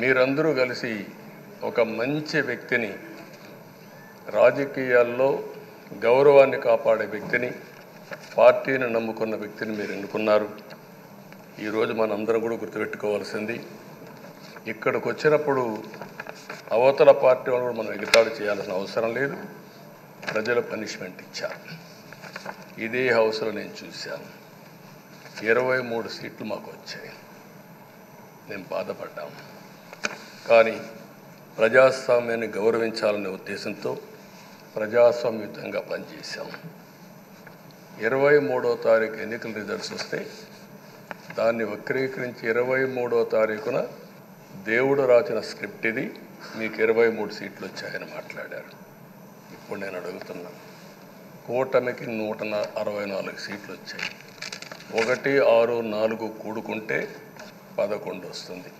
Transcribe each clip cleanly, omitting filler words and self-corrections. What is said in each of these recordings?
మీరందరూ కలిసి ఒక మంచి వ్యక్తిని, రాజకీయాల్లో గౌరవాన్ని కాపాడే వ్యక్తిని, పార్టీని నమ్ముకున్న వ్యక్తిని మీరు ఎన్నుకున్నారు. ఈరోజు మనందరం కూడా గుర్తుపెట్టుకోవాల్సింది, ఇక్కడికి వచ్చినప్పుడు అవతల పార్టీ వాళ్ళు కూడా మనం ఎగతాళి చేయాల్సిన అవసరం లేదు. ప్రజలు పనిష్మెంట్ ఇచ్చారు. ఇదే హౌస్లో నేను చూశాను. 23 సీట్లు మాకు వచ్చాయి. నేను బాధపడ్డాము. కానీ ప్రజాస్వామ్యాన్ని గౌరవించాలనే ఉద్దేశంతో ప్రజాస్వామ్యుతంగా పనిచేశాం. 23వ తారీఖు ఎన్నికల రిజల్ట్స్ వస్తే దాన్ని వక్రీకరించి 23వ తారీఖున దేవుడు రాసిన స్క్రిప్ట్ ఇది, మీకు 23 సీట్లు వచ్చాయని మాట్లాడారు. ఇప్పుడు నేను అడుగుతున్నా, కూటమికి 164 సీట్లు వచ్చాయి. 1, 6, 4 కూడుకుంటే 11 వస్తుంది.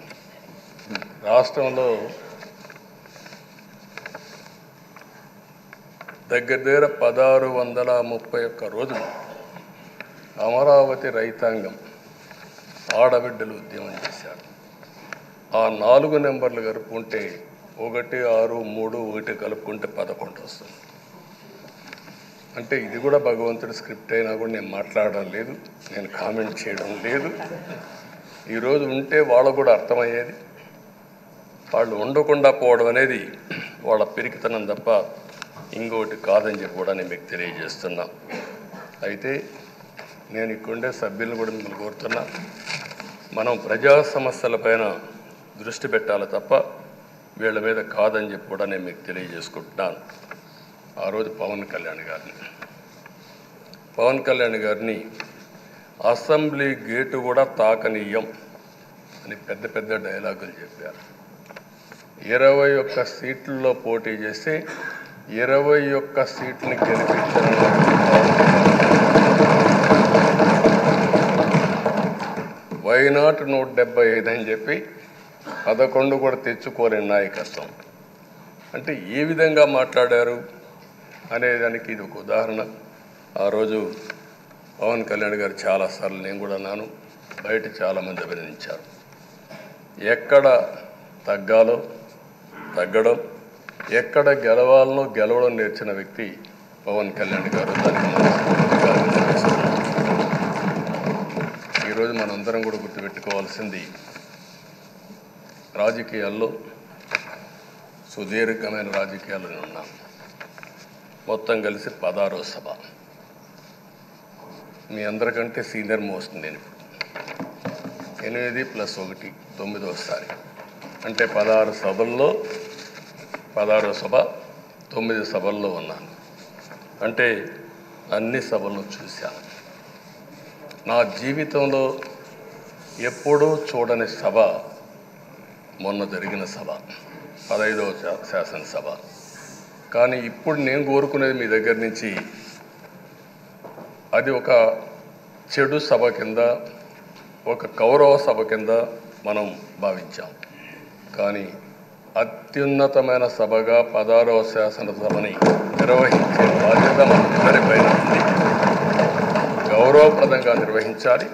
రాష్ట్రంలో దగ్గర 1631 రోజులు అమరావతి రైతాంగం ఆడబిడ్డలు ఉద్యమం చేశారు. ఆ 4 నెంబర్లు కలుపుకుంటే 1, 6, 3, 1 కలుపుకుంటే 11 వస్తుంది. అంటే ఇది కూడా భగవంతుడి స్క్రిప్ట్ అయినా కూడా నేను మాట్లాడడం లేదు, నేను కామెంట్ చేయడం లేదు. ఈరోజు ఉంటే వాళ్ళకు కూడా అర్థమయ్యేది. వాళ్ళు ఉండకుండా పోవడం అనేది వాళ్ళ పిరికితనం తప్ప ఇంకోటి కాదని చెప్పి కూడా నేను మీకు తెలియజేస్తున్నా. అయితే నేను ఇక్కడుండే సభ్యులను కూడా మిమ్మల్ని కోరుతున్నా, మనం ప్రజా సమస్యలపైన దృష్టి పెట్టాలి తప్ప వీళ్ళ మీద కాదని చెప్పి కూడా నేను మీకు తెలియజేసుకుంటున్నాను. ఆ రోజు పవన్ కళ్యాణ్ గారిని అసెంబ్లీ గేటు కూడా తాకనీయం అని పెద్ద పెద్ద డైలాగులు చెప్పారు. 21 సీట్లలో పోటీ చేస్తే 21 సీట్ని గెలిపించడం వైనాట్ 175 అని చెప్పి 11 కూడా తెచ్చుకోలేని నాయకత్వం. అంటే ఏ విధంగా మాట్లాడారు అనేదానికి ఇది ఒక ఉదాహరణ. ఆ రోజు పవన్ కళ్యాణ్ గారు చాలాసార్లు, నేను కూడా అన్నాను, బయట చాలామంది అభినందించారు. ఎక్కడ తగ్గాలో తగ్గడం, ఎక్కడ గెలవాలనో గెలవడం నేర్చిన వ్యక్తి పవన్ కళ్యాణ్ గారు. దానికి ఈరోజు మనందరం కూడా గుర్తుపెట్టుకోవాల్సింది, రాజకీయాల్లో సుదీర్ఘమైన రాజకీయాల్లో ఉన్నాం. మొత్తం కలిసి 16వ సభ. మీ అందరికంటే సీనియర్ మోస్ట్ నేను. 8 + 1 9వసారి. అంటే 16 సభల్లో 16వ సభ 9 సభల్లో ఉన్నాను. అంటే అన్ని సభలను చూశాను. నా జీవితంలో ఎప్పుడూ చూడని సభ మొన్న జరిగిన సభ, 15వ శాసనసభ. కానీ ఇప్పుడు నేను కోరుకునేది మీ దగ్గర నుంచి, అది ఒక చెడు సభ కింద, ఒక కౌరవ సభ కింద మనం భావించాం. కానీ అత్యున్నతమైన సభగా 16వ శాసనసభని నిర్వహించే బాధ్యత మనందరిపైన ఉంది. గౌరవప్రదంగా నిర్వహించాలి.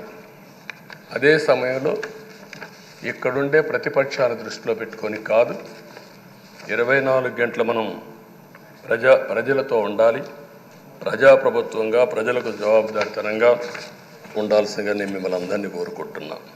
అదే సమయంలో ఇక్కడుండే ప్రతిపక్షాల దృష్టిలో పెట్టుకొని కాదు, 24 గంటలు మనం ప్రజలతో ఉండాలి. ప్రజాప్రభుత్వంగా ప్రజలకు జవాబుదారీతనంగా ఉండాల్సిందిగా నేను మిమ్మల్ని అందరినీ కోరుకుంటున్నాను.